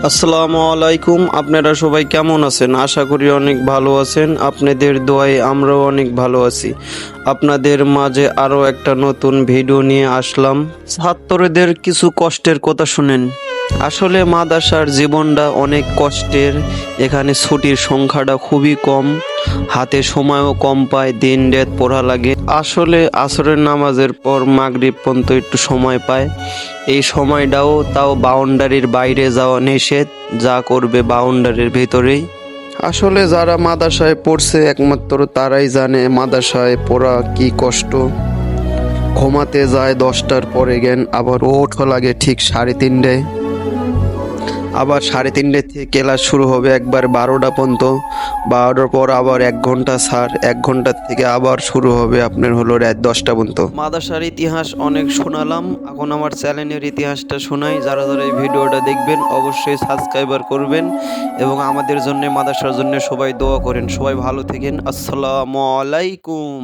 আসসালামু আলাইকুম। আপনারা সবাই কেমন আছেন? আশা করি অনেক ভালো আছেন। আপনাদের দোয়ায় আমরাও অনেক ভালো আছি। আপনাদের মাঝে আরও একটা নতুন ভিডিও নিয়ে আসলাম। ছাত্রদের কিছু কষ্টের কথা শুনেন। আসলে মাদ্রাসার জীবনটা অনেক কষ্টের। এখানে ছুটির সংখ্যাটা খুবই কম, হাতে সময়ও কম পায়, দিন রাত পড়া লাগে। আসলে আসরের নামাজের পর মাগরিব পর্যন্ত একটু সময় পায়। এই সময়টাও তাও বাউন্ডারির বাইরে যাওয়া নিষেধ, যা করবে বাউন্ডারির ভিতরেই। আসলে যারা মাদ্রাসায় পড়ছে একমাত্র তারাই জানে মাদ্রাসায় পড়া কি কষ্ট। ঘুমাতে যায় 10টার পরে জ্ঞান, আবার ওঠা লাগে ঠিক 3:30টায়। আবার 3:30 থেকে ক্লাস শুরু হবে একবার 12টা পর্যন্ত। 12টার পর আবার 1 ঘন্টা ছাড়, 1 ঘন্টার থেকে আবার শুরু হবে আপনার হলো রাত 10টা পর্যন্ত। মাদ্রাসার ইতিহাস অনেক শোনালাম, এখন আমার চ্যানেলের ইতিহাসটা শোনাই। যারা যারা এই ভিডিওটা দেখবেন অবশ্যই সাবস্ক্রাইবার করবেন এবং আমাদের জন্য মাদ্রাসার জন্য সবাই দোয়া করেন। সবাই ভালো থাকেন। আসসালামু আলাইকুম।